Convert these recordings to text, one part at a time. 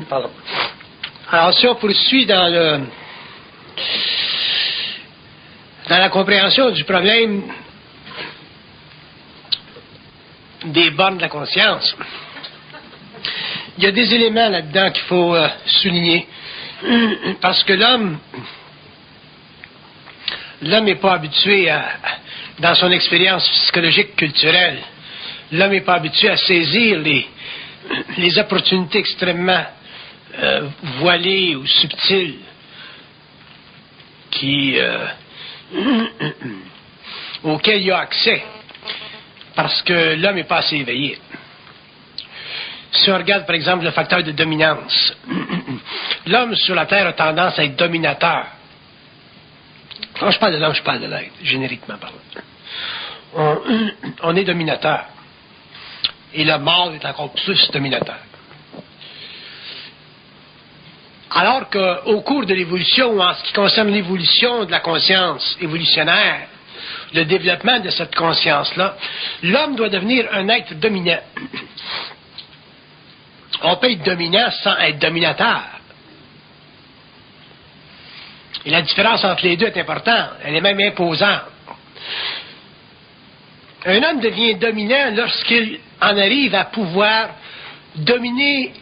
Pardon. Alors, si on poursuit dans la compréhension du problème des bornes de la conscience, il y a des éléments là-dedans qu'il faut souligner. Parce que l'homme n'est pas habitué dans son expérience psychologique culturelle, l'homme n'est pas habitué à saisir les opportunités extrêmement voilées ou subtiles auxquelles il a accès, parce que l'homme n'est pas assez éveillé. Si on regarde, par exemple, le facteur de dominance, l'homme sur la Terre a tendance à être dominateur. Quand je parle de l'homme, je parle de l'être, génériquement parlant. On est dominateur. Et le mâle est encore plus dominateur. Alors qu'au cours de l'évolution, en ce qui concerne l'évolution de la conscience évolutionnaire, le développement de cette conscience-là, l'homme doit devenir un être dominant. On peut être dominant sans être dominateur. Et la différence entre les deux est importante. Elle est même imposante. Un homme devient dominant lorsqu'il en arrive à pouvoir dominer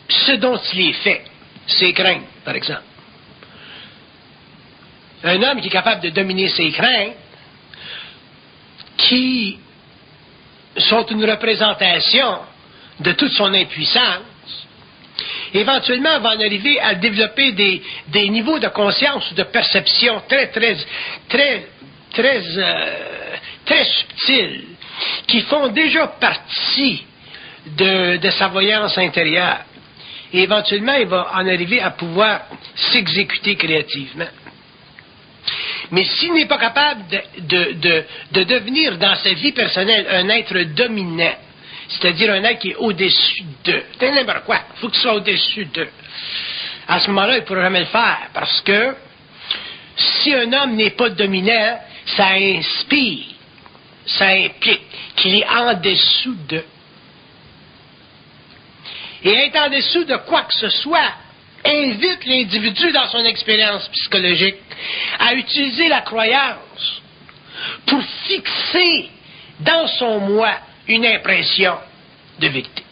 ce dont il est fait. Ses craintes, par exemple. Un homme qui est capable de dominer ses craintes, qui sont une représentation de toute son impuissance, éventuellement va en arriver à développer des niveaux de conscience ou de perception très subtils, qui font déjà partie de sa voyance intérieure. Et éventuellement, il va en arriver à pouvoir s'exécuter créativement. Mais s'il n'est pas capable de devenir dans sa vie personnelle un être dominant, c'est-à-dire un être qui est au-dessus d'eux, c'est n'importe quoi, il faut qu'il soit au-dessus d'eux. À ce moment-là, il ne pourra jamais le faire, parce que si un homme n'est pas dominant, ça inspire, ça implique qu'il est en dessous d'eux. Et être en dessous de quoi que ce soit invite l'individu dans son expérience psychologique à utiliser la croyance pour fixer dans son moi une impression de vérité.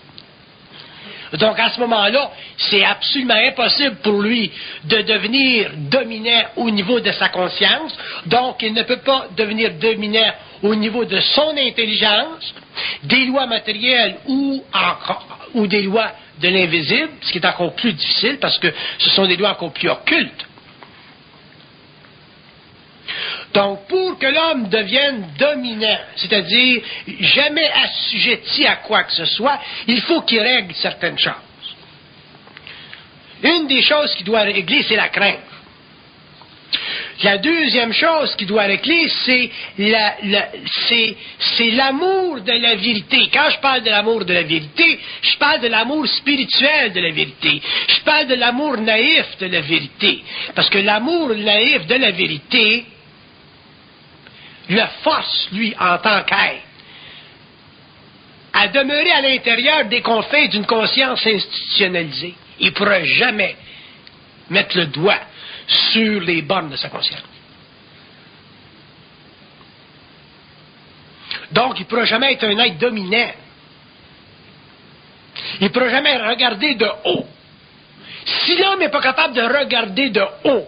Donc à ce moment-là, c'est absolument impossible pour lui de devenir dominant au niveau de sa conscience, donc il ne peut pas devenir dominant au niveau de son intelligence, des lois matérielles ou des lois de l'invisible, ce qui est encore plus difficile parce que ce sont des lois encore plus occultes. Donc, pour que l'homme devienne dominant, c'est-à-dire jamais assujetti à quoi que ce soit, il faut qu'il règle certaines choses. Une des choses qu'il doit régler, c'est la crainte. La deuxième chose qu'il doit régler, c'est l'amour de la vérité. Quand je parle de l'amour de la vérité, je parle de l'amour spirituel de la vérité. Je parle de l'amour naïf de la vérité. Parce que l'amour naïf de la vérité le force, lui, en tant qu'être, à demeurer à l'intérieur des confins d'une conscience institutionnalisée. Il ne pourra jamais mettre le doigt sur les bornes de sa conscience. Donc, il ne pourra jamais être un être dominant. Il ne pourra jamais regarder de haut. Si l'homme n'est pas capable de regarder de haut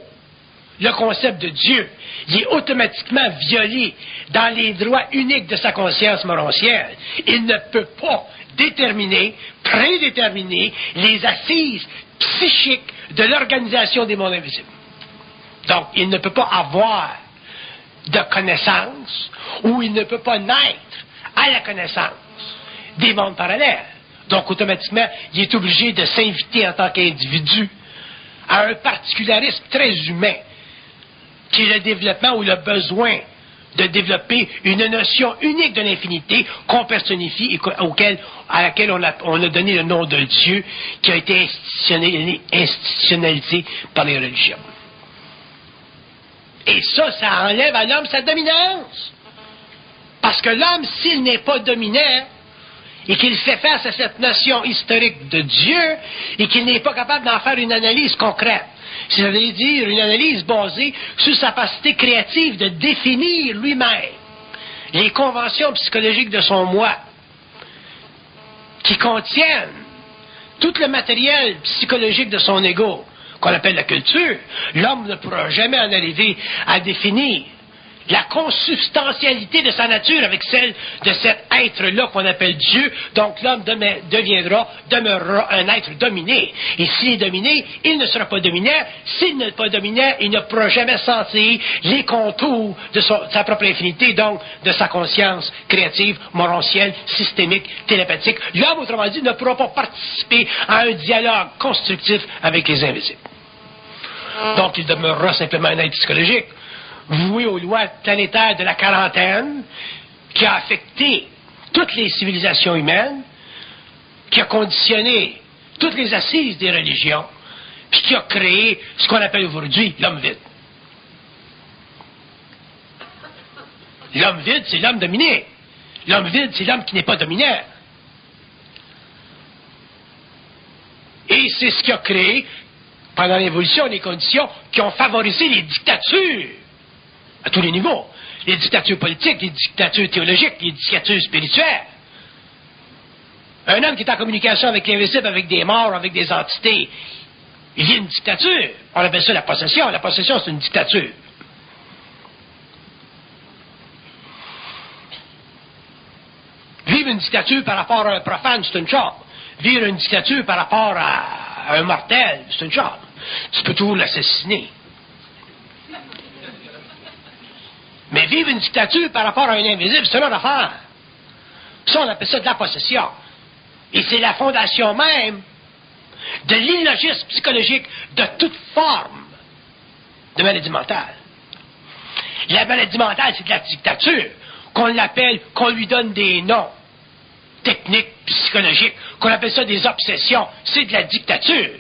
le concept de Dieu, il est automatiquement violé dans les droits uniques de sa conscience moroncière. Il ne peut pas prédéterminer les assises psychiques de l'organisation des mondes invisibles. Donc, il ne peut pas avoir de connaissance ou il ne peut pas naître à la connaissance des mondes parallèles. Donc, automatiquement, il est obligé de s'inviter en tant qu'individu à un particularisme très humain, qui est le développement ou le besoin de développer une notion unique de l'infinité qu'on personnifie et à laquelle on a donné le nom de Dieu, qui a été institutionnalisé par les religions. Et ça enlève à l'homme sa dominance. Parce que l'homme, s'il n'est pas dominant, et qu'il fait face à cette notion historique de Dieu et qu'il n'est pas capable d'en faire une analyse concrète. C'est-à-dire une analyse basée sur sa capacité créative de définir lui-même les conventions psychologiques de son moi qui contiennent tout le matériel psychologique de son ego, qu'on appelle la culture. L'homme ne pourra jamais en arriver à définir la consubstantialité de sa nature avec celle de cet être-là qu'on appelle Dieu. Donc l'homme demeurera un être dominé. Et s'il est dominé, il ne sera pas dominant. S'il n'est pas dominant, il ne pourra jamais sentir les contours de sa propre infinité, donc de sa conscience créative, morontielle, systémique, télépathique. L'homme, autrement dit, ne pourra pas participer à un dialogue constructif avec les invisibles. Donc il demeurera simplement un être psychologique, voué aux lois planétaires de la quarantaine, qui a affecté toutes les civilisations humaines, qui a conditionné toutes les assises des religions, puis qui a créé ce qu'on appelle aujourd'hui l'homme vide. L'homme vide, c'est l'homme dominé. L'homme vide, c'est l'homme qui n'est pas dominant. Et c'est ce qui a créé, pendant l'évolution, les conditions qui ont favorisé les dictatures à tous les niveaux. Les dictatures politiques, les dictatures théologiques, les dictatures spirituelles. Un homme qui est en communication avec l'invisible, avec des morts, avec des entités, il y a une dictature. On appelle ça la possession. La possession, c'est une dictature. Vivre une dictature par rapport à un profane, c'est une chose. Vivre une dictature par rapport à un mortel, c'est une chose. Tu peux toujours l'assassiner. Mais vivre une dictature par rapport à un invisible, c'est une autre affaire. Ça, on appelle ça de la possession. Et c'est la fondation même de l'illogisme psychologique de toute forme de maladie mentale. La maladie mentale, c'est de la dictature, qu'on l'appelle, qu'on lui donne des noms techniques, psychologiques, qu'on appelle ça des obsessions. C'est de la dictature.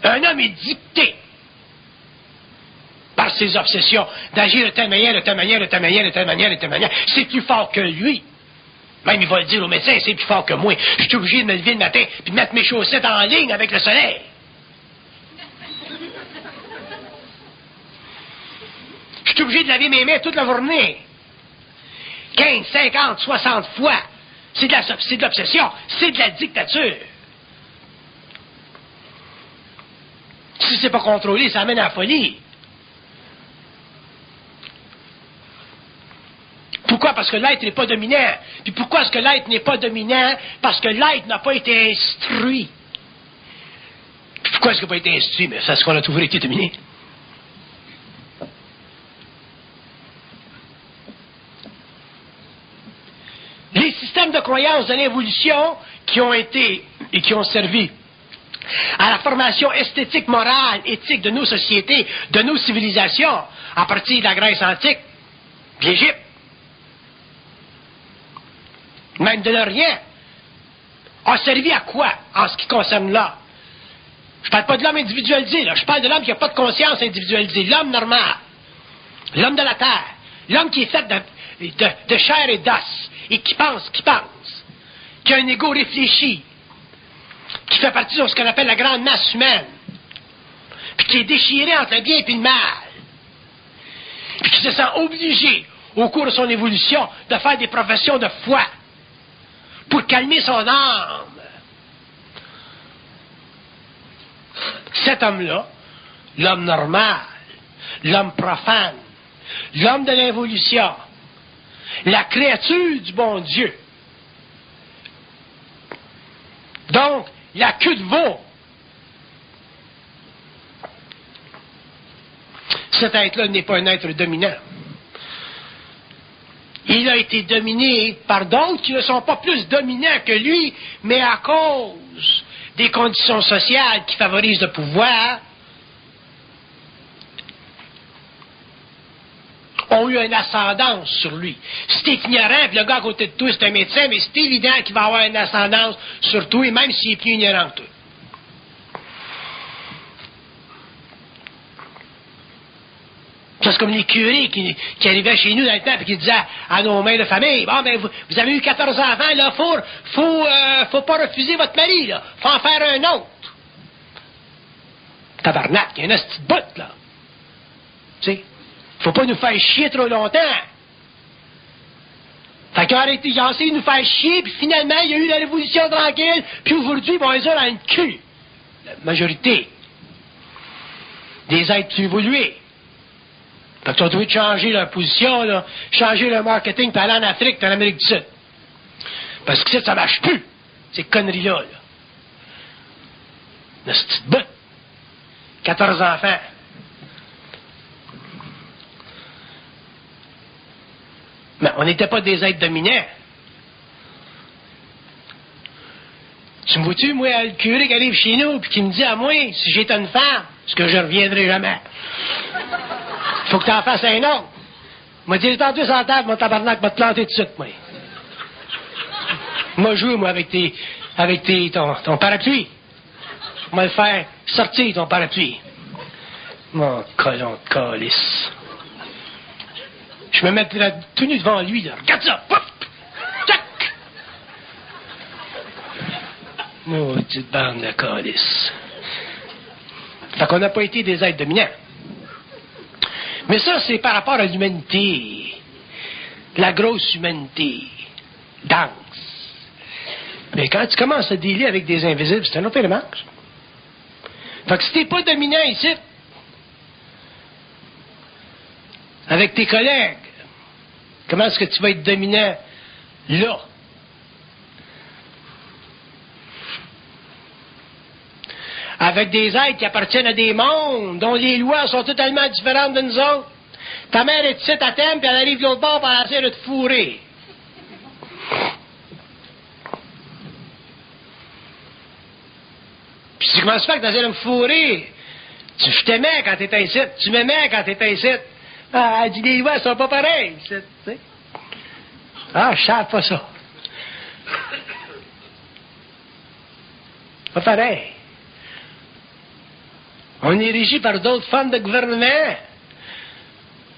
Un homme est dicté par ses obsessions, d'agir de telle manière, de telle manière, de telle manière, de telle manière, de telle manière. C'est plus fort que lui. Même il va le dire au médecin, c'est plus fort que moi. Je suis obligé de me lever le matin et de mettre mes chaussettes en ligne avec le soleil. Je suis obligé de laver mes mains toute la journée. 15, 50, 60 fois. C'est de l'obsession. C'est de la dictature. Si c'est pas contrôlé, ça amène à la folie. Pourquoi? Parce que l'être n'est pas dominant. Puis pourquoi est-ce que l'être n'est pas dominant? Parce que l'être n'a pas été instruit. Puis pourquoi est-ce qu'il n'a pas été instruit? Mais parce qu'on a toujours été dominé. Les systèmes de croyance de l'évolution qui ont été et qui ont servi à la formation esthétique, morale, éthique de nos sociétés, de nos civilisations, à partir de la Grèce antique, de l'Égypte, même de l'Orient, a servi à quoi en ce qui concerne l'homme? Je ne parle pas de l'homme individualisé, là. Je parle de l'homme qui n'a pas de conscience individualisée, l'homme normal, l'homme de la terre, l'homme qui est fait de chair et d'os, et qui pense, qui a un ego réfléchi, qui fait partie de ce qu'on appelle la grande masse humaine, puis qui est déchiré entre le bien et le mal, puis qui se sent obligé, au cours de son évolution, de faire des professions de foi pour calmer son âme. Cet homme-là, l'homme normal, l'homme profane, l'homme de l'évolution, la créature du bon Dieu, donc la queue de veau, cet être-là n'est pas un être dominant. Il a été dominé par d'autres qui ne sont pas plus dominants que lui, mais à cause des conditions sociales qui favorisent le pouvoir, ont eu une ascendance sur lui. Si t'es ignorant, puis le gars à côté de toi, c'est un médecin, mais c'est évident qu'il va avoir une ascendance sur toi, même s'il est plus ignorant que toi. Ça, c'est comme les curés qui arrivaient chez nous dans le temps et qui disaient à nos mères de famille, bon, ben, vous avez eu 14 enfants, là, faut pas refuser votre mari, là. Faut en faire un autre. Tabarnak, il y en a cette petite botte, là. Tu sais, faut pas nous faire chier trop longtemps. Fait qu'ils ont arrêté, ils ont essayé de nous faire chier, puis finalement, il y a eu la révolution tranquille, puis aujourd'hui, ils vont les avoir dans le cul. La majorité des êtres évolués. Fait qu'ils ont dû changer leur position, là, changer leur marketing, puis aller en Afrique, puis en Amérique du Sud. Parce que ça marche plus, ces conneries-là, là. La petite botte. 14 enfants. Mais on n'était pas des êtres dominants. Tu me vois-tu, moi, le curé qui arrive chez nous et qui me dit à moi, si j'étais une femme, ce que je ne reviendrai jamais, faut que tu en fasses un autre. M'a dit, tantôt sur la table, mon tabarnak m'a te planté tout de suite, moi. M'a joué, moi, avec ton parapluie. M'a le faire sortir ton parapluie. Mon colon de calice. Je me mets tout nu devant lui, là. Regarde ça! Pouf! Tac! Maudite bande de calice. Fait qu'on n'a pas été des êtres dominants. Mais ça, c'est par rapport à l'humanité. La grosse humanité. Dense. Mais quand tu commences à dealer avec des invisibles, c'est un autre élément. Fait que si t'es pas dominant ici, avec tes collègues, comment est-ce que tu vas être dominant là? Avec des êtres qui appartiennent à des mondes dont les lois sont totalement différentes de nous autres. Ta mère est ici à thème, puis elle arrive de l'autre bord pour essayer de te fourrer. Puis tu commences à faire que tu essaies de me fourrer. Je t'aimais quand t'étais ici. Tu m'aimais quand t'étais ici. Ah, elle dit les lois sont pas pareilles. Tu sais. Ah, je savais pas ça. Pas pareil. On est régi par d'autres formes de gouvernement.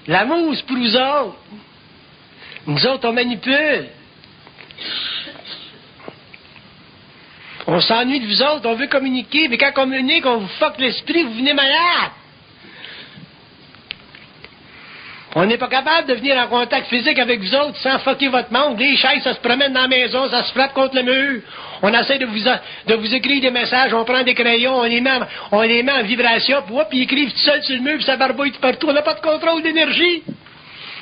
L'amour, c'est pour nous autres. Nous autres, on manipule. On s'ennuie de vous autres, on veut communiquer, mais quand on communique, on vous fuck l'esprit, vous venez malade. On n'est pas capable de venir en contact physique avec vous autres sans fucker votre monde. Les chaises, ça se promène dans la maison, ça se frappe contre le mur. On essaie de vous écrire des messages, on prend des crayons, on les met en vibration, puis ils écrivent tout seul sur le mur, puis ça barbouille tout partout. On n'a pas de contrôle d'énergie.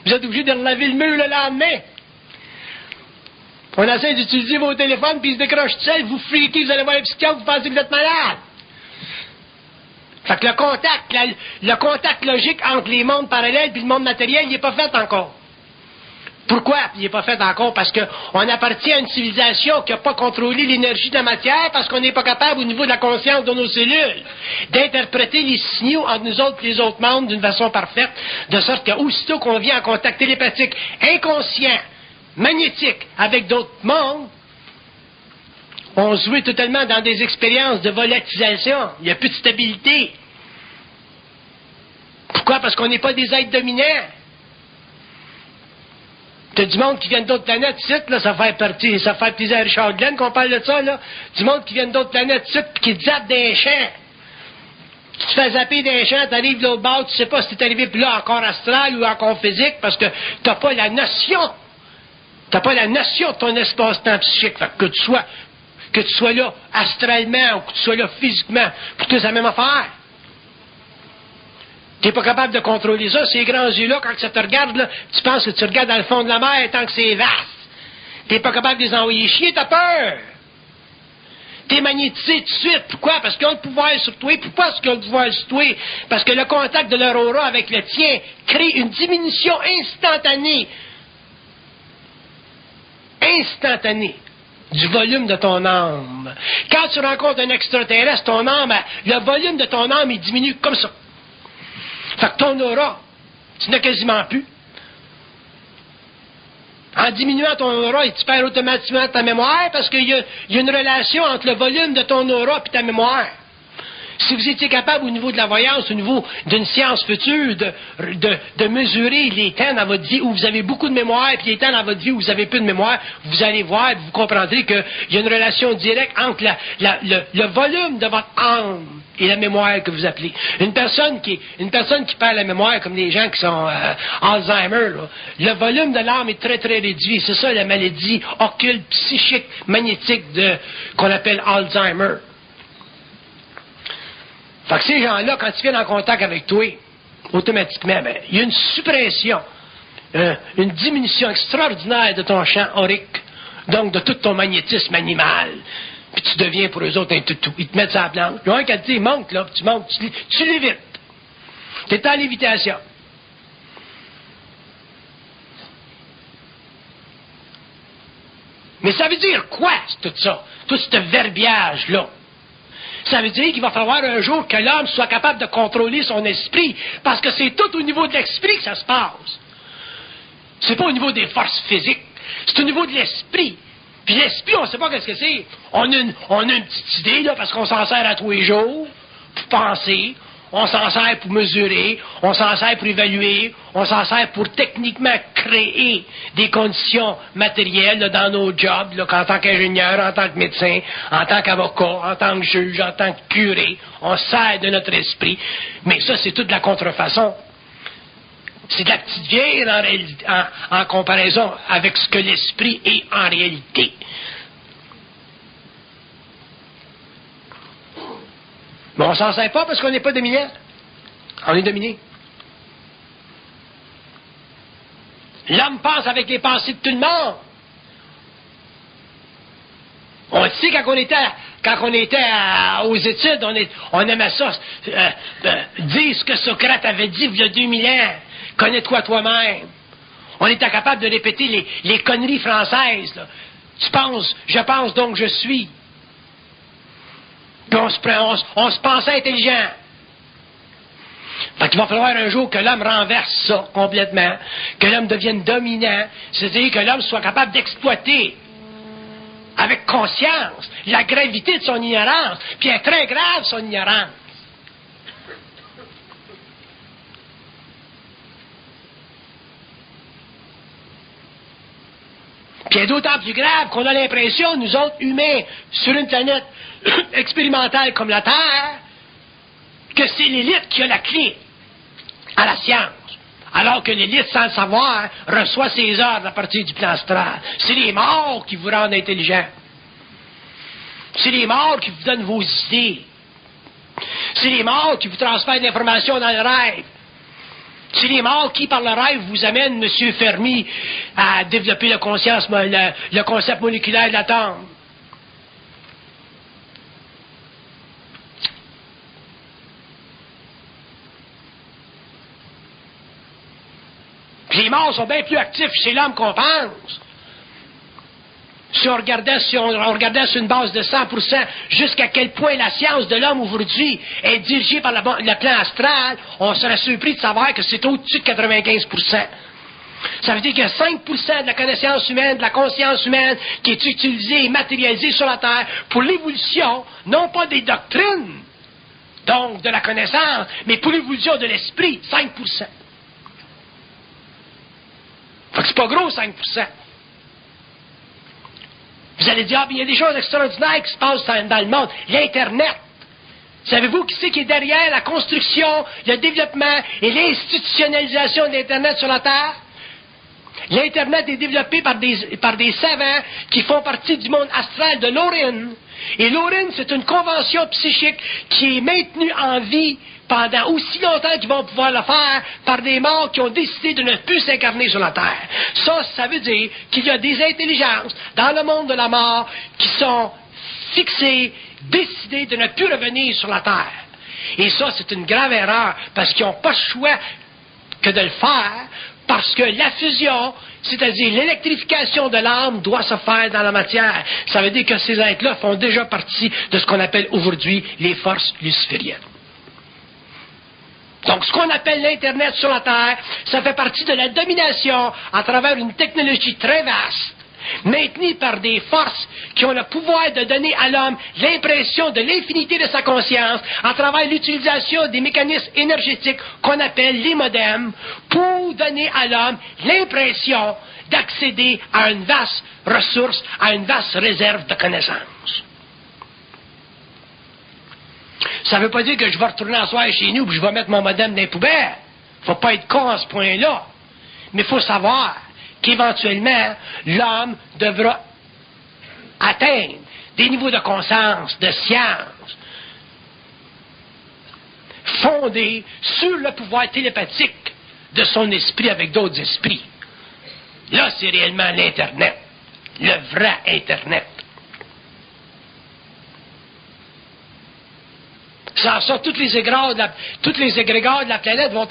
Vous êtes obligés de relaver le mur le lendemain. On essaie d'utiliser vos téléphones, puis ils se décrochent tout seuls, vous freakez, vous allez voir un psychiatre, vous pensez que vous êtes malade. Fait que le contact logique entre les mondes parallèles et le monde matériel, il n'est pas fait encore. Pourquoi il n'est pas fait encore? Parce qu'on appartient à une civilisation qui n'a pas contrôlé l'énergie de la matière, parce qu'on n'est pas capable, au niveau de la conscience de nos cellules, d'interpréter les signaux entre nous autres et les autres mondes d'une façon parfaite, de sorte qu'aussitôt qu'on vient en contact télépathique, inconscient, magnétique, avec d'autres mondes, on se voit totalement dans des expériences de volatilisation. Il n'y a plus de stabilité. Pourquoi? Parce qu'on n'est pas des êtres dominants. T'as du monde qui vient d'autres planètes, ici, là, ça fait plaisir à Richard Glenn qu'on parle de ça, là. Du monde qui vient d'autres planètes, ici, puis qui zappe des champs. Tu te fais zapper des champs, t'arrives de l'autre bord, tu sais pas si t'es arrivé plus là encore astral ou encore physique, parce que t'as pas la notion. T'as pas la notion de ton espace-temps psychique. Fait que tu sois là astralement ou que tu sois là physiquement, pour que c'est la même affaire. Tu n'es pas capable de contrôler ça. Ces grands yeux-là, quand ça te regarde, là, tu penses que tu regardes dans le fond de la mer tant que c'est vaste. Tu n'es pas capable de les envoyer chier, t'as peur. Tu es magnétisé tout de suite. Pourquoi? Parce qu'ils ont le pouvoir sur toi. Pourquoi est-ce qu'ils ont le pouvoir sur toi? Parce que le contact de leur aura avec le tien crée une diminution instantanée du volume de ton âme. Quand tu rencontres un extraterrestre, ton âme, le volume de ton âme, il diminue comme ça. Fait que ton aura, tu n'as quasiment plus. En diminuant ton aura, tu perds automatiquement ta mémoire parce qu'il y a une relation entre le volume de ton aura et ta mémoire. Si vous étiez capable au niveau de la voyance, au niveau d'une science future, de mesurer les temps dans votre vie où vous avez beaucoup de mémoire, puis les temps dans votre vie où vous avez peu de mémoire, vous allez voir, vous comprendrez qu'il y a une relation directe entre le volume de votre âme et la mémoire que vous appelez. Une personne qui perd la mémoire, comme les gens qui sont Alzheimer, là, le volume de l'âme est très, très réduit. C'est ça la maladie occulte, psychique, magnétique qu'on appelle Alzheimer. Fait que ces gens-là, quand ils viennent en contact avec toi, automatiquement, il y a une suppression, une diminution extraordinaire de ton champ aurique, donc de tout ton magnétisme animal. Puis tu deviens pour eux autres un toutou. Ils te mettent sur la planche. Il y a un qui te dit, monte là, puis tu montes, tu lévites. Tu es en lévitation. Mais ça veut dire quoi, tout ça? Tout ce verbiage-là? Ça veut dire qu'il va falloir un jour que l'homme soit capable de contrôler son esprit, parce que c'est tout au niveau de l'esprit que ça se passe. C'est pas au niveau des forces physiques, c'est au niveau de l'esprit. Puis l'esprit, on ne sait pas qu'est-ce que c'est. On a une petite idée, là, parce qu'on s'en sert à tous les jours, pour penser, on s'en sert pour mesurer, on s'en sert pour évaluer, on s'en sert pour techniquement créer des conditions matérielles là, dans nos jobs, là, en tant qu'ingénieur, en tant que médecin, en tant qu'avocat, en tant que juge, en tant que curé. On sert de notre esprit. Mais ça, c'est toute de la contrefaçon. C'est de la petite vieille en comparaison avec ce que l'esprit est en réalité. Mais on s'en sert pas parce qu'on n'est pas dominant. On est dominé. L'homme pense avec les pensées de tout le monde. On le sait, quand on était aux études, on aimait ça. Dire ce que Socrate avait dit il y a 2000 ans. Connais-toi toi-même. On était capable de répéter les conneries françaises. Là. Tu penses, je pense donc je suis. Puis on se pensait intelligent. Fait qu'il va falloir un jour que l'homme renverse ça complètement, que l'homme devienne dominant, c'est-à-dire que l'homme soit capable d'exploiter avec conscience la gravité de son ignorance, puis elle est très grave son ignorance. Puis elle est d'autant plus grave qu'on a l'impression, nous autres humains, sur une planète expérimentale comme la Terre, que c'est l'élite qui a la clé à la science. Alors que l'élite, sans le savoir, reçoit ses ordres à partir du plan astral. C'est les morts qui vous rendent intelligents. C'est les morts qui vous donnent vos idées. C'est les morts qui vous transfèrent de l'information dans le rêve. C'est les morts qui, par le rêve, vous amènent, M. Fermi, à développer le concept moléculaire de l'atome. Puis les morts sont bien plus actifs chez l'homme qu'on pense. Si on regardait sur une base de 100%, jusqu'à quel point la science de l'homme aujourd'hui est dirigée par le plan astral, on serait surpris de savoir que c'est au-dessus de 95%. Ça veut dire qu'il y a 5% de la connaissance humaine, de la conscience humaine, qui est utilisée et matérialisée sur la Terre pour l'évolution, non pas des doctrines, donc de la connaissance, mais pour l'évolution de l'esprit, 5%. Fait que c'est pas gros, 5%. Vous allez dire, il y a des choses extraordinaires qui se passent dans le monde. L'Internet. Savez-vous qui c'est qui est derrière la construction, le développement et l'institutionnalisation de l'Internet sur la Terre? L'Internet est développé par des savants qui font partie du monde astral de l'Orin. Et l'Orin, c'est une convention psychique qui est maintenue en vie pendant aussi longtemps qu'ils vont pouvoir le faire par des morts qui ont décidé de ne plus s'incarner sur la Terre. Ça veut dire qu'il y a des intelligences dans le monde de la mort qui sont fixées, décidées de ne plus revenir sur la Terre. Et ça, c'est une grave erreur, parce qu'ils n'ont pas le choix que de le faire, parce que la fusion, c'est-à-dire l'électrification de l'âme, doit se faire dans la matière. Ça veut dire que ces êtres-là font déjà partie de ce qu'on appelle aujourd'hui les forces lucifériennes. Donc, ce qu'on appelle l'Internet sur la Terre, ça fait partie de la domination à travers une technologie très vaste, maintenue par des forces qui ont le pouvoir de donner à l'homme l'impression de l'infinité de sa conscience à travers l'utilisation des mécanismes énergétiques qu'on appelle les modems pour donner à l'homme l'impression d'accéder à une vaste ressource, à une vaste réserve de connaissances. Ça ne veut pas dire que je vais retourner en soir chez nous et je vais mettre mon modem dans les poubelles. Il ne faut pas être con à ce point-là. Mais il faut savoir qu'éventuellement, l'homme devra atteindre des niveaux de conscience, de science, fondés sur le pouvoir télépathique de son esprit avec d'autres esprits. Là, c'est réellement l'Internet, le vrai Internet. Sans ça, tous les égrégats de la planète vont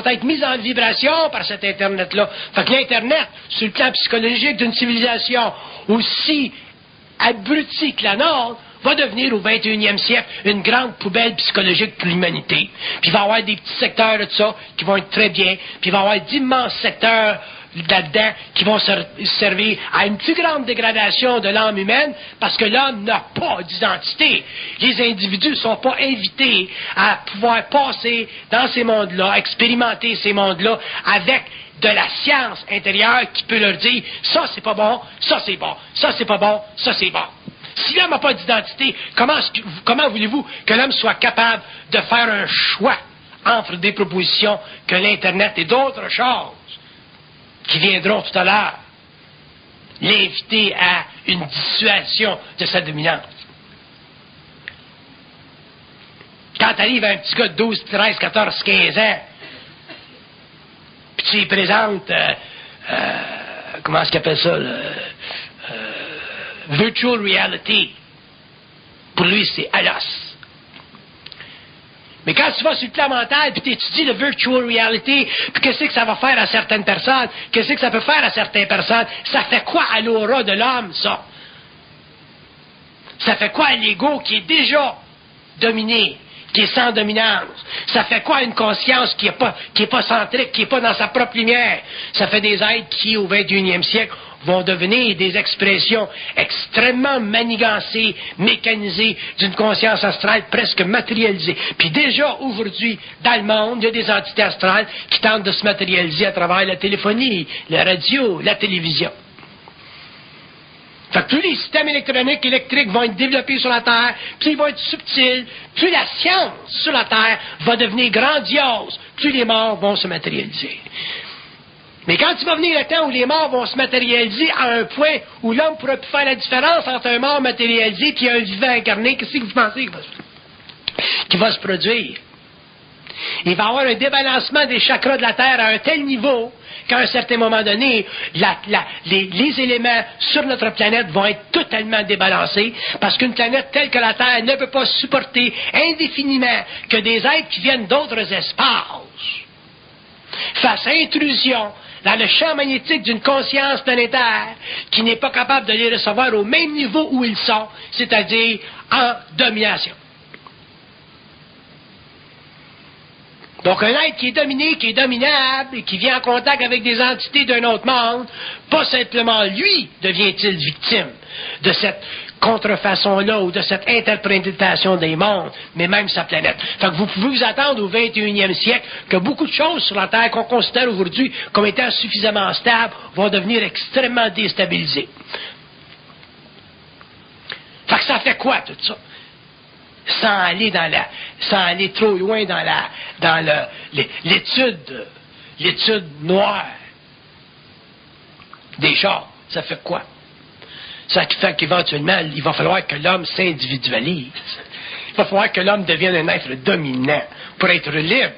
être mis en vibration par cet Internet-là. Fait que l'Internet, sur le plan psychologique d'une civilisation aussi abrutie que la nôtre, va devenir au 21e siècle une grande poubelle psychologique pour l'humanité. Puis il va y avoir des petits secteurs de ça qui vont être très bien, puis il va y avoir d'immenses secteurs là-dedans qui vont servir à une plus grande dégradation de l'âme humaine parce que l'homme n'a pas d'identité. Les individus ne sont pas invités à pouvoir passer dans ces mondes-là, expérimenter ces mondes-là avec de la science intérieure qui peut leur dire « ça c'est pas bon, ça c'est bon, ça c'est pas bon, ça c'est bon ». Si l'homme n'a pas d'identité, comment voulez-vous que l'homme soit capable de faire un choix entre des propositions que l'Internet et d'autres choses qui viendront tout à l'heure l'inviter à une dissuasion de sa dominance? Quand tu arrives à un petit gars de 12, 13, 14, 15 ans, puis tu lui présentes, comment est-ce qu'il appelle ça, virtual reality. Pour lui, c'est à l'os. Mais quand tu vas sur le plan mental, puis tu étudies le virtual reality, puis qu'est-ce que ça va faire à certaines personnes, qu'est-ce que ça peut faire à certaines personnes, ça fait quoi à l'aura de l'homme, ça? Ça fait quoi à l'ego qui est déjà dominé, qui est sans dominance? Ça fait quoi à une conscience qui est pas centrique, qui n'est pas dans sa propre lumière? Ça fait des êtres qui, au 21e siècle, vont devenir des expressions extrêmement manigancées, mécanisées, d'une conscience astrale presque matérialisée. Puis déjà, aujourd'hui, dans le monde, il y a des entités astrales qui tentent de se matérialiser à travers la téléphonie, la radio, la télévision. Fait que tous les systèmes électriques vont être développés sur la Terre, plus ils vont être subtils, plus la science sur la Terre va devenir grandiose, plus les morts vont se matérialiser. Mais quand il va venir le temps où les morts vont se matérialiser à un point où l'homme ne pourra plus faire la différence entre un mort matérialisé et un vivant incarné, qu'est-ce que vous pensez qui va se produire? Il va y avoir un débalancement des chakras de la Terre à un tel niveau qu'à un certain moment donné, les éléments sur notre planète vont être totalement débalancés parce qu'une planète telle que la Terre ne peut pas supporter indéfiniment que des êtres qui viennent d'autres espaces fassent intrusion dans le champ magnétique d'une conscience planétaire qui n'est pas capable de les recevoir au même niveau où ils sont, c'est-à-dire en domination. Donc un être qui est dominé, qui est dominable et qui vient en contact avec des entités d'un autre monde, pas simplement lui devient-il victime de cette contrefaçon-là ou de cette interprétation des mondes, mais même sa planète. Fait que vous pouvez vous attendre au 21e siècle que beaucoup de choses sur la Terre qu'on considère aujourd'hui comme étant suffisamment stables vont devenir extrêmement déstabilisées. Fait que ça fait quoi tout ça? Sans aller trop loin dans l'étude noire des choses. Ça fait quoi? Ça fait qu'éventuellement, il va falloir que l'homme s'individualise. Il va falloir que l'homme devienne un être dominant pour être libre.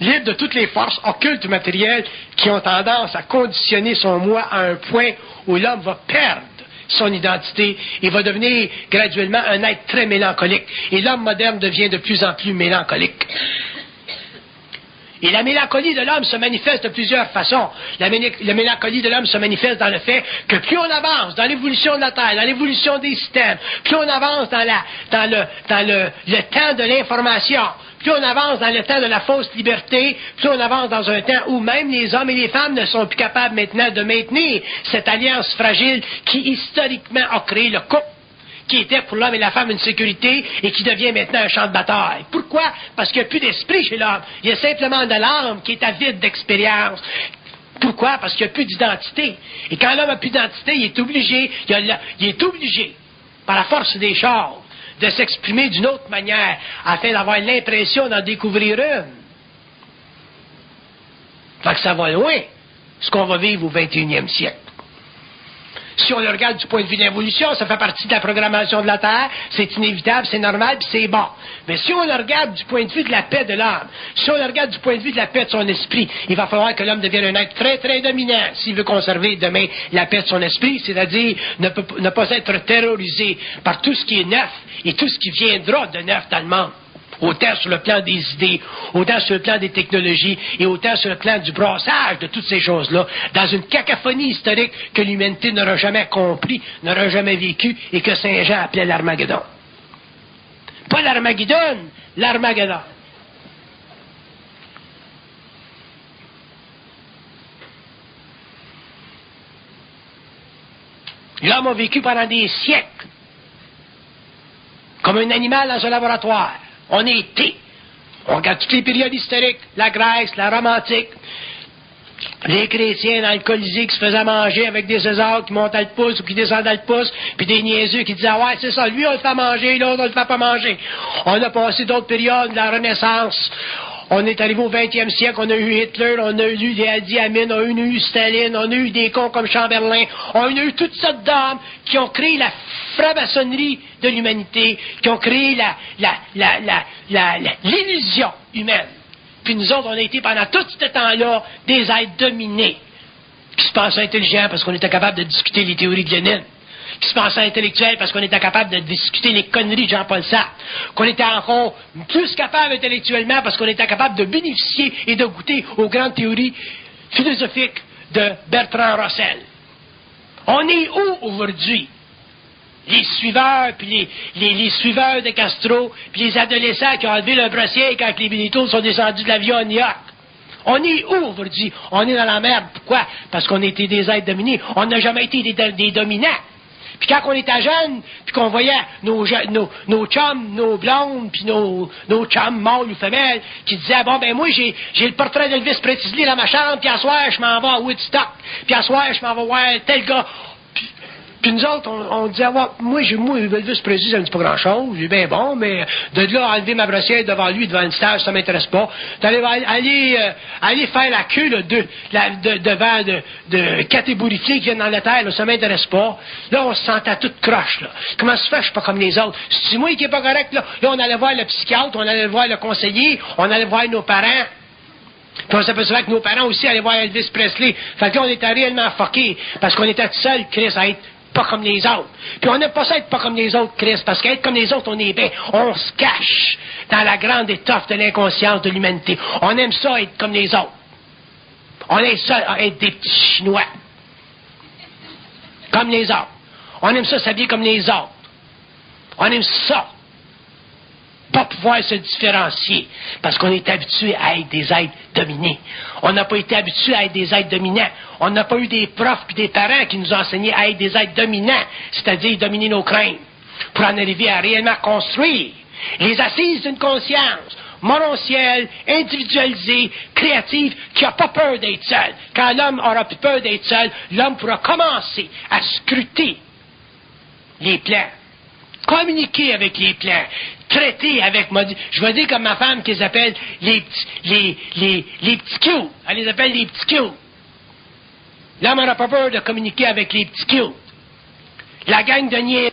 Libre de toutes les forces occultes ou matérielles qui ont tendance à conditionner son moi à un point où l'homme va perdre son identité et va devenir graduellement un être très mélancolique. Et l'homme moderne devient de plus en plus mélancolique. Et la mélancolie de l'homme se manifeste de plusieurs façons. La mélancolie de l'homme se manifeste dans le fait que plus on avance dans l'évolution de la Terre, dans l'évolution des systèmes, plus on avance dans le temps de l'information, plus on avance dans le temps de la fausse liberté, plus on avance dans un temps où même les hommes et les femmes ne sont plus capables maintenant de maintenir cette alliance fragile qui historiquement a créé le couple, qui était pour l'homme et la femme une sécurité et qui devient maintenant un champ de bataille. Pourquoi? Parce qu'il n'y a plus d'esprit chez l'homme. Il y a simplement de l'âme qui est avide d'expérience. Pourquoi? Parce qu'il n'y a plus d'identité. Et quand l'homme n'a plus d'identité, il est obligé, par la force des choses, de s'exprimer d'une autre manière, afin d'avoir l'impression d'en découvrir une. Fait que ça va loin, ce qu'on va vivre au 21e siècle. Si on le regarde du point de vue de l'évolution, ça fait partie de la programmation de la Terre, c'est inévitable, c'est normal, puis c'est bon. Mais si on le regarde du point de vue de la paix de l'âme, si on le regarde du point de vue de la paix de son esprit, il va falloir que l'homme devienne un être très, très dominant s'il veut conserver demain la paix de son esprit, c'est-à-dire ne pas être terrorisé par tout ce qui est neuf et tout ce qui viendra de neuf dans le monde. Autant sur le plan des idées, autant sur le plan des technologies et autant sur le plan du brassage de toutes ces choses-là, dans une cacophonie historique que l'humanité n'aura jamais compris, n'aura jamais vécu et que Saint Jean appelait l'Armageddon. Pas l'Armageddon, l'Armageddon. L'homme a vécu pendant des siècles comme un animal dans un laboratoire. On regarde toutes les périodes historiques, la Grèce, la Rome antique, les chrétiens dans le Colisée qui se faisaient manger avec des Césars qui montaient le pouce ou qui descendaient le pouce, puis des niaiseux qui disaient « Ouais, c'est ça, lui on le fait manger, l'autre on le fait pas manger. » On a passé d'autres périodes, la Renaissance. On est arrivé au 20e siècle, on a eu Hitler, on a eu Idi Amin, on a eu Staline, on a eu des cons comme Chamberlain, on a eu toutes sortes d'hommes qui ont créé la franc-maçonnerie de l'humanité, qui ont créé l'illusion humaine. Puis nous autres, on a été pendant tout ce temps-là des êtres dominés, qui se pensaient intelligents parce qu'on était capable de discuter les théories de Lénine, qui se pensaient intellectuels parce qu'on était capable de discuter les conneries de Jean-Paul Sartre, qu'on était encore plus capable intellectuellement parce qu'on était capable de bénéficier et de goûter aux grandes théories philosophiques de Bertrand Russell. On est où aujourd'hui? Les suiveurs, puis les suiveurs de Castro, puis les adolescents qui ont enlevé le brassier quand les Benito sont descendus de l'avion à New York. On est où aujourd'hui? On est dans la merde. Pourquoi? Parce qu'on était des êtres dominés. On n'a jamais été des dominants. Puis quand on était jeunes, puis qu'on voyait nos chums, nos blondes, puis nos chums mâles ou femelles, qui disaient, bon, ben moi, j'ai le portrait d'Elvis Presley dans ma chambre, puis à soir, je m'en vais à Woodstock, puis à soir, je m'en vais voir tel gars. Puis nous autres, on disait, moi, Elvis Presley, ça me dit pas grand-chose, j'ai bien bon, mais de là, enlever ma brossière devant lui, devant une stage, ça m'intéresse pas. Aller faire la queue, là, devant de catébourifiés qui viennent dans la terre, là, ça m'intéresse pas. Là, on se sentait toute croche, là. Comment se fait, je suis pas comme les autres? C'est moi qui est pas correct, là. Là, on allait voir le psychiatre, on allait voir le conseiller, on allait voir nos parents. Puis on s'apercevait que nos parents aussi allaient voir Elvis Presley. Fait que là, on était réellement fuckés, parce qu'on était tout seuls, Chris, à être pas comme les autres. Puis on n'aime pas ça être pas comme les autres, Christ, parce qu'être comme les autres, on est bien. On se cache dans la grande étoffe de l'inconscience de l'humanité. On aime ça être comme les autres. On aime ça être des petits Chinois. Comme les autres. On aime ça s'habiller comme les autres. On aime ça. Pas pouvoir se différencier, parce qu'on est habitué à être des êtres dominés. On n'a pas été habitué à être des êtres dominants. On n'a pas eu des profs et des parents qui nous enseignaient à être des êtres dominants, c'est-à-dire dominer nos craintes, pour en arriver à réellement construire les assises d'une conscience morontielle, individualisée, créative, qui n'a pas peur d'être seul. Quand l'homme aura plus peur d'être seul, l'homme pourra commencer à scruter les plans, communiquer avec les plans, traiter avec, je vais dire comme ma femme qu'ils appelle les petits cute. Elle les appelle les petits cute. L'homme n'aura pas peur de communiquer avec les petits cute. La gang de niais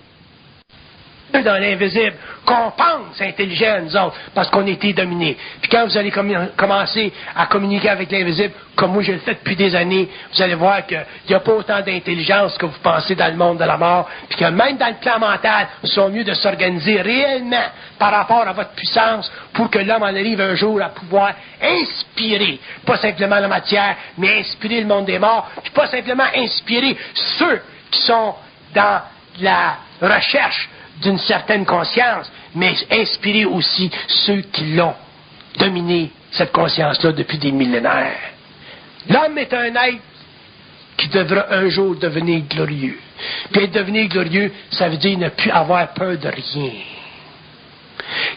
dans l'invisible, qu'on pense intelligent, nous autres, parce qu'on a été dominés. Puis quand vous allez commencer à communiquer avec l'invisible, comme moi je le fais depuis des années, vous allez voir qu'il n'y a pas autant d'intelligence que vous pensez dans le monde de la mort, puis que même dans le plan mental, ils sont mieux de s'organiser réellement par rapport à votre puissance pour que l'homme en arrive un jour à pouvoir inspirer, pas simplement la matière, mais inspirer le monde des morts, puis pas simplement inspirer ceux qui sont dans la recherche d'une certaine conscience, mais inspirer aussi ceux qui l'ont dominé cette conscience-là depuis des millénaires. L'homme est un être qui devra un jour devenir glorieux. Puis devenir glorieux, ça veut dire ne plus avoir peur de rien.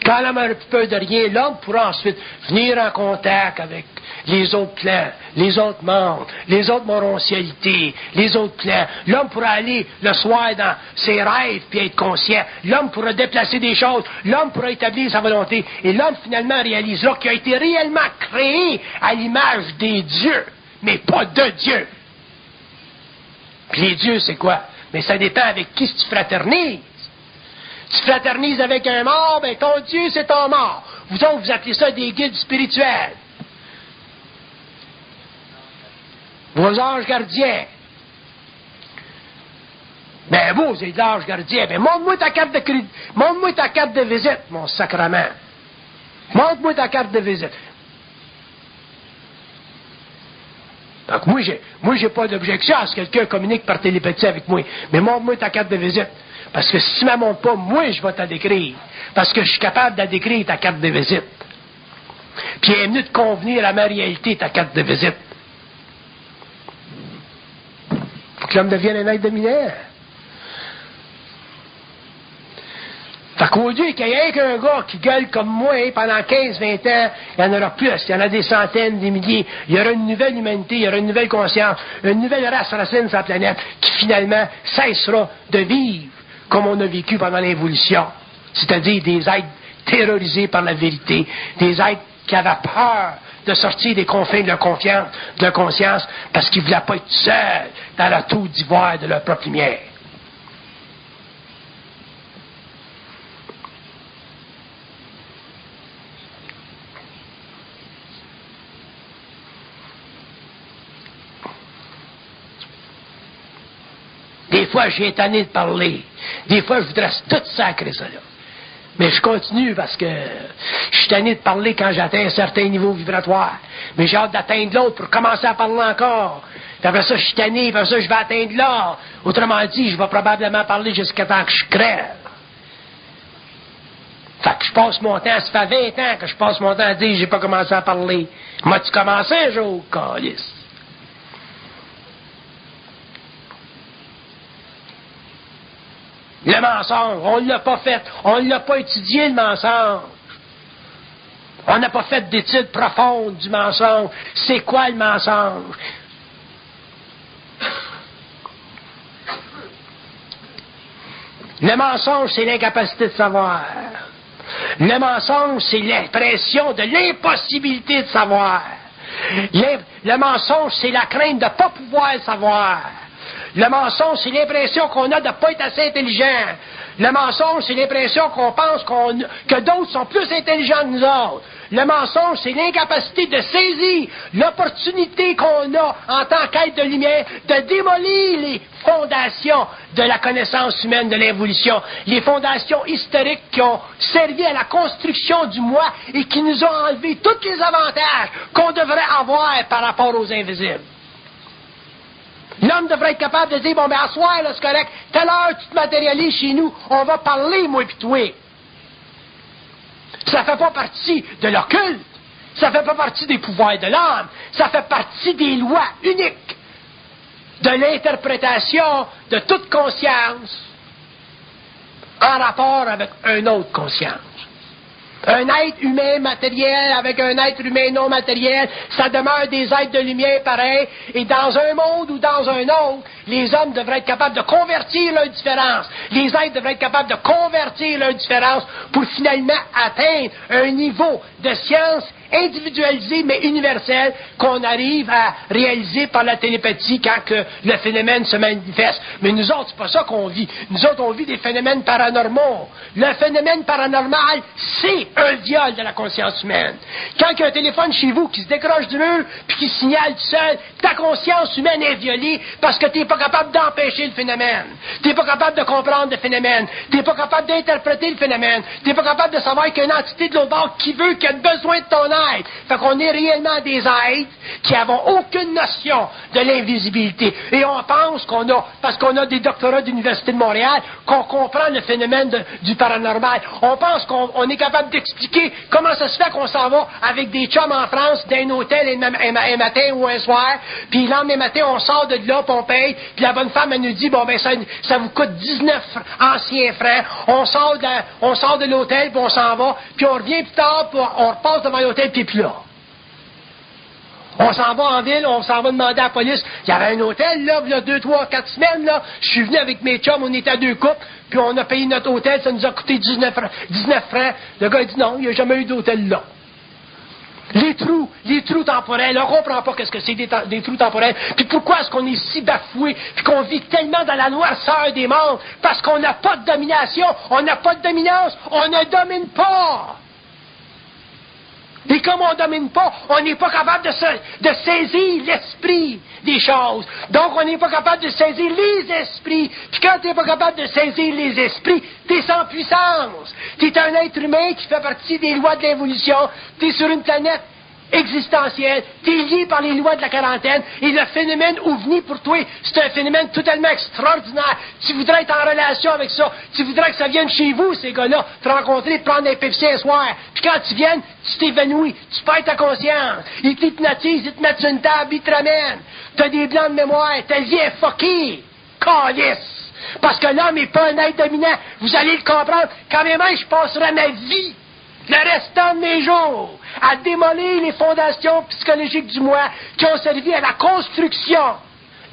Quand l'homme n'a plus peur de rien, l'homme pourra ensuite venir en contact avec les autres plans, les autres mondes, les autres morontialités, les autres plans. L'homme pourra aller le soir dans ses rêves puis être conscient. L'homme pourra déplacer des choses. L'homme pourra établir sa volonté. Et l'homme finalement réalisera qu'il a été réellement créé à l'image des dieux, mais pas de Dieu. Puis les dieux, c'est quoi? Mais ça dépend avec qui tu fraternises. Tu fraternises avec un mort, ben ton Dieu, c'est ton mort. Vous autres, vous appelez ça des guides spirituels. Vos anges gardiens. Ben vous êtes l'ange gardien. Ben montre-moi ta carte de crédit. Montre-moi ta carte de visite, mon sacrement. Montre-moi ta carte de visite. Donc moi, j'ai pas d'objection à ce que quelqu'un communique par télépathie avec moi. Mais montre-moi ta carte de visite. Parce que si tu ne me montres pas, moi, je vais te la décrire. Parce que je suis capable de la décrire, ta carte de visite. Puis il est venu de convenir à ma réalité, ta carte de visite. Faut que l'homme devienne un être dominant. Fait qu'au lieu qu'il y ait qu'un gars qui gueule comme moi pendant 15-20 ans, il y en aura plus. Il y en a des centaines, des milliers. Il y aura une nouvelle humanité, il y aura une nouvelle conscience, une nouvelle race racine sur la planète qui finalement cessera de vivre comme on a vécu pendant l'évolution. C'est-à-dire des êtres terrorisés par la vérité, des êtres qui avaient peur de sortir des confins de leur conscience parce qu'ils ne voulaient pas être seuls dans la tour d'ivoire de leur propre lumière. Des fois, j'ai tanné de parler. Des fois, je voudrais tout sacrer ça, là. Mais je continue parce que je suis tanné de parler quand j'atteins un certain niveau vibratoire. Mais j'ai hâte d'atteindre l'autre pour commencer à parler encore. Puis après ça, je suis tanné, puis après ça, je vais atteindre l'autre. Autrement dit, je vais probablement parler jusqu'à temps que je crève. Fait que je passe mon temps, ça fait 20 ans que je passe mon temps à dire j'ai pas commencé à parler. M'as-tu commencé un jour, câlisse? Le mensonge, on ne l'a pas fait. On ne l'a pas étudié, le mensonge. On n'a pas fait d'études profondes du mensonge. C'est quoi le mensonge? Le mensonge, c'est l'incapacité de savoir. Le mensonge, c'est l'impression de l'impossibilité de savoir. Le mensonge, c'est la crainte de ne pas pouvoir savoir. Le mensonge, c'est l'impression qu'on a de ne pas être assez intelligent. Le mensonge, c'est l'impression qu'on pense que d'autres sont plus intelligents que nous autres. Le mensonge, c'est l'incapacité de saisir l'opportunité qu'on a en tant qu'être de lumière de démolir les fondations de la connaissance humaine, de l'évolution. Les fondations historiques qui ont servi à la construction du moi et qui nous ont enlevé tous les avantages qu'on devrait avoir par rapport aux invisibles. L'homme devrait être capable de dire, bon, ben, à soir, là, c'est correct, telle heure, tu te matérialises chez nous, on va parler, moi pis toi. Ça fait pas partie de l'occulte. Ça fait pas partie des pouvoirs de l'âme. Ça fait partie des lois uniques de l'interprétation de toute conscience en rapport avec une autre conscience. Un être humain matériel avec un être humain non matériel, ça demeure des êtres de lumière pareils, et dans un monde ou dans un autre, les hommes devraient être capables de convertir leurs différences. Les êtres devraient être capables de convertir leurs différences pour finalement atteindre un niveau de science individualisé mais universel qu'on arrive à réaliser par la télépathie quand que le phénomène se manifeste. Mais nous autres, c'est pas ça qu'on vit. Nous autres, on vit des phénomènes paranormaux. Le phénomène paranormal, c'est un viol de la conscience humaine. Quand il y a un téléphone chez vous qui se décroche du mur puis qui signale tout seul, ta conscience humaine est violée parce que tu n'es pas capable d'empêcher le phénomène. Tu n'es pas capable de comprendre le phénomène. Tu n'es pas capable d'interpréter le phénomène. Tu n'es pas capable de savoir qu'il y a une entité de l'autre bord qui veut, qui a besoin de ton âme êtres. Fait qu'on est réellement des êtres qui n'avons aucune notion de l'invisibilité. Et on pense qu'on a, parce qu'on a des doctorats de l'Université de Montréal, qu'on comprend le phénomène du paranormal. On pense qu'on est capable d'expliquer comment ça se fait qu'on s'en va avec des chums en France d'un hôtel un matin ou un soir, puis le lendemain matin, on sort de là, puis on paye, puis la bonne femme, elle nous dit, bon, ben, ça vous coûte 19 anciens francs, on sort de l'hôtel, puis on s'en va, puis on revient plus tard, puis on repasse devant l'hôtel, puis plus là. On s'en va en ville, on s'en va demander à la police. Il y avait un hôtel, là, il y a 2, 3, 4 semaines, là. Je suis venu avec mes chums, on était à 2 couples, puis on a payé notre hôtel, ça nous a coûté 19 francs. Le gars, il dit non, il n'y a jamais eu d'hôtel là. Les trous temporels, on ne comprend pas qu'est-ce que c'est des trous temporels. Puis pourquoi est-ce qu'on est si bafoué, puis qu'on vit tellement dans la noirceur des mondes? Parce qu'on n'a pas de domination, on n'a pas de dominance, on ne domine pas. Et comme on ne domine pas, on n'est pas capable de saisir l'esprit des choses. Donc, on n'est pas capable de saisir les esprits. Puis quand tu n'es pas capable de saisir les esprits, tu es sans puissance. Tu es un être humain qui fait partie des lois de l'évolution. Tu es sur une planète existentielle. Tu es lié par les lois de la quarantaine. Et le phénomène OVNI, pour toi, c'est un phénomène totalement extraordinaire. Tu voudrais être en relation avec ça. Tu voudrais que ça vienne chez vous, ces gars-là, te rencontrer, te prendre un Pepsi un soir. Puis quand tu viennes, tu t'évanouis. Tu perds ta conscience. Ils t'hypnotisent, ils te mettent sur une table, ils te ramènent. Tu as des blancs de mémoire. Ta vie est fuckée. Calice. Parce que l'homme n'est pas un être dominant. Vous allez le comprendre. Quand même, je passerai ma vie, le restant de mes jours, à démolir les fondations psychologiques du moi qui ont servi à la construction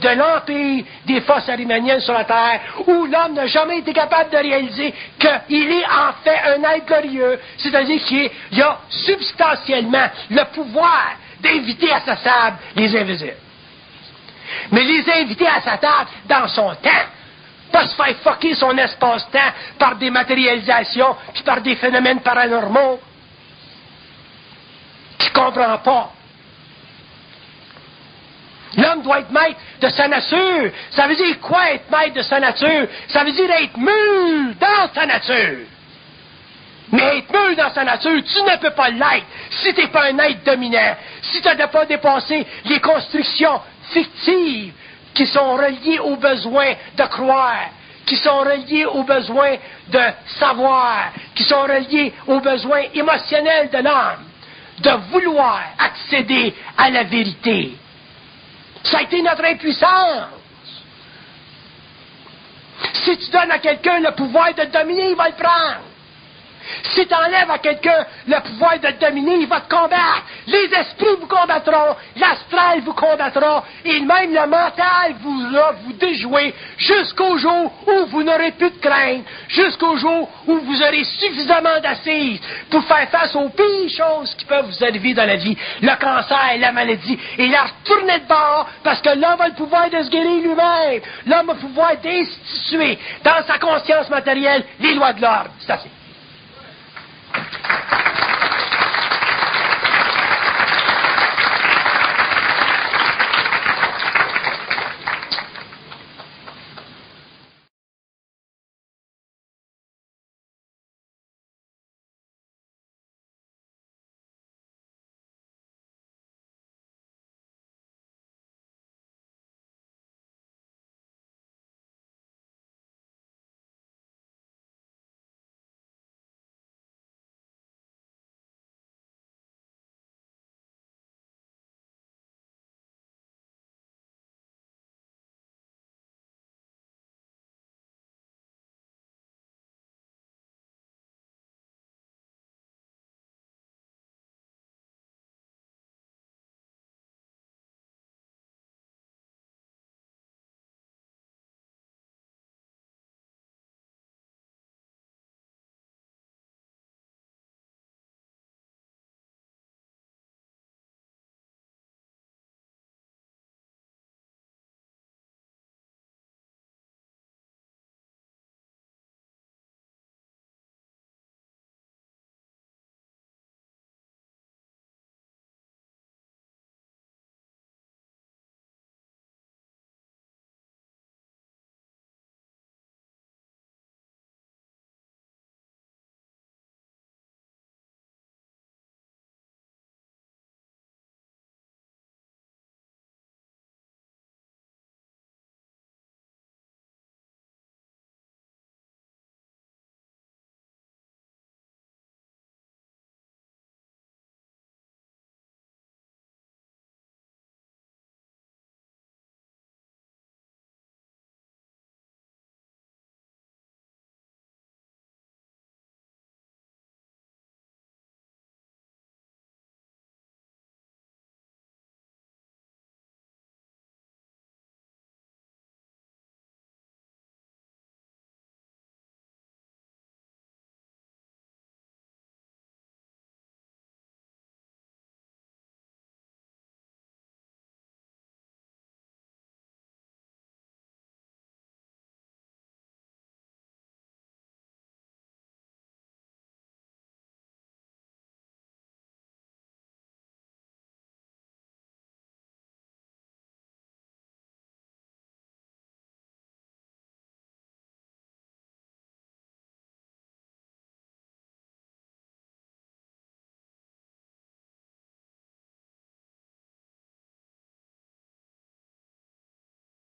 de l'empire des forces arimaniennes sur la Terre, où l'homme n'a jamais été capable de réaliser qu'il est en fait un être glorieux, c'est-à-dire qu'il a substantiellement le pouvoir d'inviter à sa table les invisibles. Mais les inviter à sa table dans son temps, pas se faire fucker son espace-temps par des matérialisations puis par des phénomènes paranormaux qu'il ne comprend pas. L'homme doit être maître de sa nature. Ça veut dire quoi être maître de sa nature? Ça veut dire être mûr dans sa nature. Mais être mûr dans sa nature, tu ne peux pas l'être si tu n'es pas un être dominant, si tu n'as pas dépassé les constructions fictives qui sont reliées au besoin de croire, qui sont reliées au besoin de savoir, qui sont reliées aux besoins émotionnels de l'homme, de vouloir accéder à la vérité. Ça a été notre impuissance. Si tu donnes à quelqu'un le pouvoir de te dominer, il va le prendre. Si tu enlèves à quelqu'un le pouvoir de te dominer, il va te combattre. Les esprits vous combattront, l'astral vous combattra, et même le mental vous déjouer jusqu'au jour où vous n'aurez plus de crainte, jusqu'au jour où vous aurez suffisamment d'assises pour faire face aux pires choses qui peuvent vous arriver dans la vie, le cancer, la maladie, et la retourner de bord, parce que l'homme a le pouvoir de se guérir lui-même. L'homme a le pouvoir d'instituer dans sa conscience matérielle les lois de l'ordre. C'est assez.